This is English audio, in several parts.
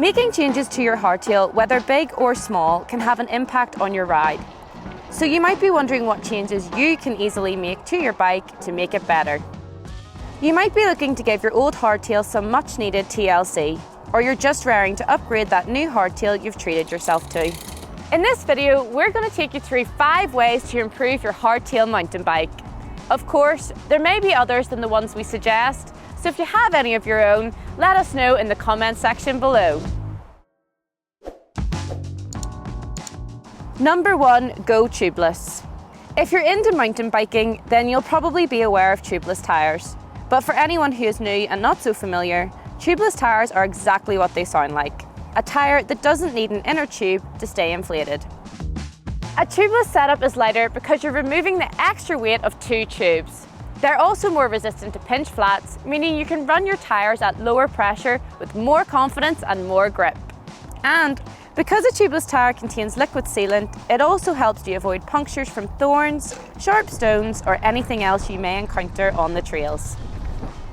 Making changes to your hardtail, whether big or small, can have an impact on your ride. So you might be wondering what changes you can easily make to your bike to make it better. You might be looking to give your old hardtail some much needed TLC, or you're just raring to upgrade that new hardtail you've treated yourself to. In this video, we're going to take you through 5 ways to improve your hardtail mountain bike. Of course, there may be others than the ones we suggest, so if you have any of your own, let us know in the comment section below. Number 1, go tubeless. If you're into mountain biking, then you'll probably be aware of tubeless tyres. But for anyone who is new and not so familiar, tubeless tyres are exactly what they sound like. A tyre that doesn't need an inner tube to stay inflated. A tubeless setup is lighter because you're removing the extra weight of 2 tubes. They're also more resistant to pinch flats, meaning you can run your tyres at lower pressure with more confidence and more grip. And because a tubeless tyre contains liquid sealant, it also helps you avoid punctures from thorns, sharp stones, or anything else you may encounter on the trails.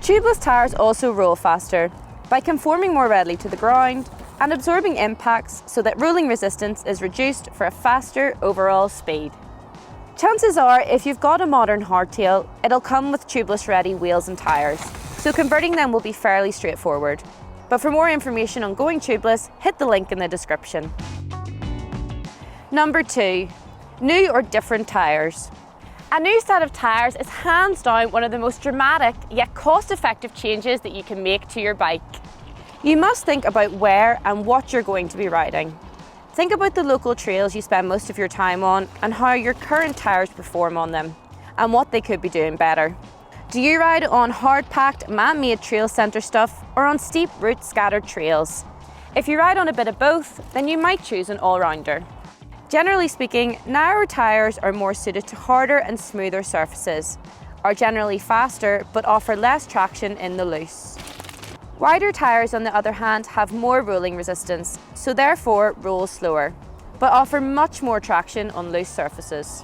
Tubeless tyres also roll faster by conforming more readily to the ground and absorbing impacts so that rolling resistance is reduced for a faster overall speed. Chances are, if you've got a modern hardtail, it'll come with tubeless ready wheels and tyres, so converting them will be fairly straightforward. But for more information on going tubeless, hit the link in the description. Number 2, new or different tyres. A new set of tyres is hands down one of the most dramatic yet cost-effective changes that you can make to your bike. You must think about where and what you're going to be riding. Think about the local trails you spend most of your time on and how your current tyres perform on them and what they could be doing better. Do you ride on hard-packed, man-made trail centre stuff or on steep route scattered trails? If you ride on a bit of both, then you might choose an all-rounder. Generally speaking, narrower tyres are more suited to harder and smoother surfaces, are generally faster but offer less traction in the loose. Wider tyres, on the other hand, have more rolling resistance, so therefore roll slower, but offer much more traction on loose surfaces.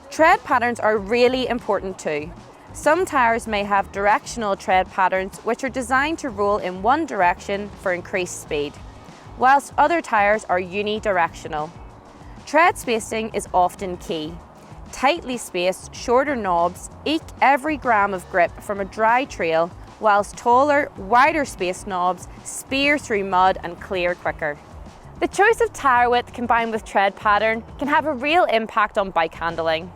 Tread patterns are really important too. Some tyres may have directional tread patterns which are designed to roll in one direction for increased speed, whilst other tyres are unidirectional. Tread spacing is often key. Tightly spaced, shorter knobs eke every gram of grip from a dry trail, whilst taller, wider spaced knobs spear through mud and clear quicker. The choice of tyre width combined with tread pattern can have a real impact on bike handling.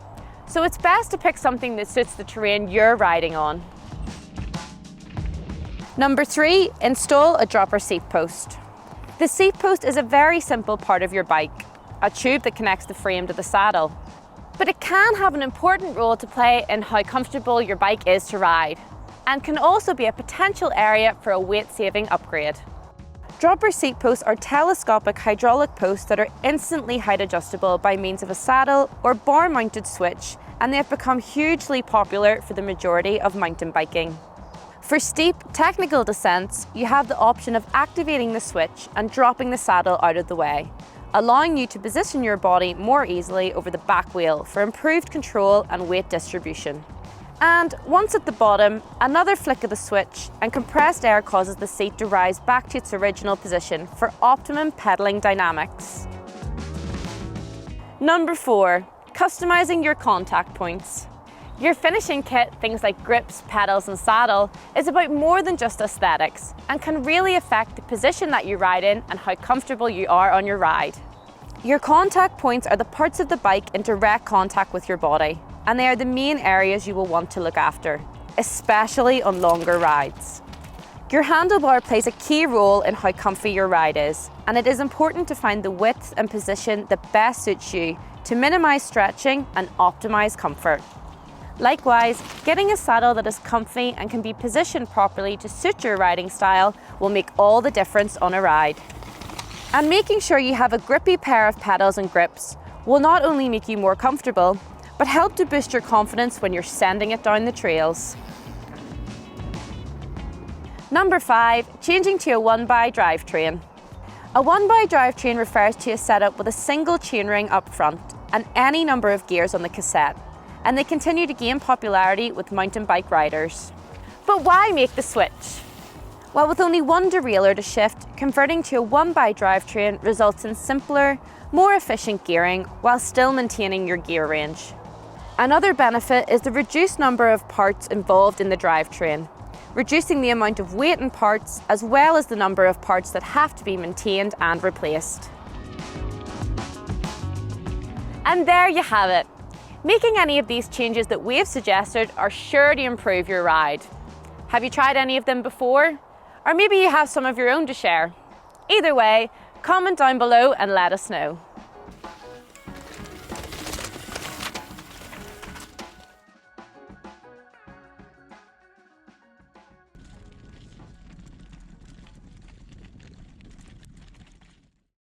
So it's best to pick something that suits the terrain you're riding on. Number 3, install a dropper seat post. The seat post is a very simple part of your bike, a tube that connects the frame to the saddle. But it can have an important role to play in how comfortable your bike is to ride, and can also be a potential area for a weight-saving upgrade. Dropper seat posts are telescopic hydraulic posts that are instantly height adjustable by means of a saddle or bar-mounted switch, and they have become hugely popular for the majority of mountain biking. For steep, technical descents, you have the option of activating the switch and dropping the saddle out of the way, allowing you to position your body more easily over the back wheel for improved control and weight distribution. And once at the bottom, another flick of the switch and compressed air causes the seat to rise back to its original position for optimum pedaling dynamics. Number 4, customizing your contact points. Your finishing kit, things like grips, pedals and saddle, is about more than just aesthetics and can really affect the position that you ride in and how comfortable you are on your ride. Your contact points are the parts of the bike in direct contact with your body, and they are the main areas you will want to look after, especially on longer rides. Your handlebar plays a key role in how comfy your ride is, and it is important to find the width and position that best suits you to minimize stretching and optimize comfort. Likewise, getting a saddle that is comfy and can be positioned properly to suit your riding style will make all the difference on a ride. And making sure you have a grippy pair of pedals and grips will not only make you more comfortable, but help to boost your confidence when you're sending it down the trails. Number 5, changing to a 1x drivetrain. A 1x drivetrain refers to a setup with a single chainring up front and any number of gears on the cassette, and they continue to gain popularity with mountain bike riders. But why make the switch? While with only one derailleur to shift, converting to a 1x drivetrain results in simpler, more efficient gearing while still maintaining your gear range. Another benefit is the reduced number of parts involved in the drivetrain, reducing the amount of weight and parts as well as the number of parts that have to be maintained and replaced. And there you have it. Making any of these changes that we've suggested are sure to improve your ride. Have you tried any of them before? Or maybe you have some of your own to share. Either way, comment down below and let us know.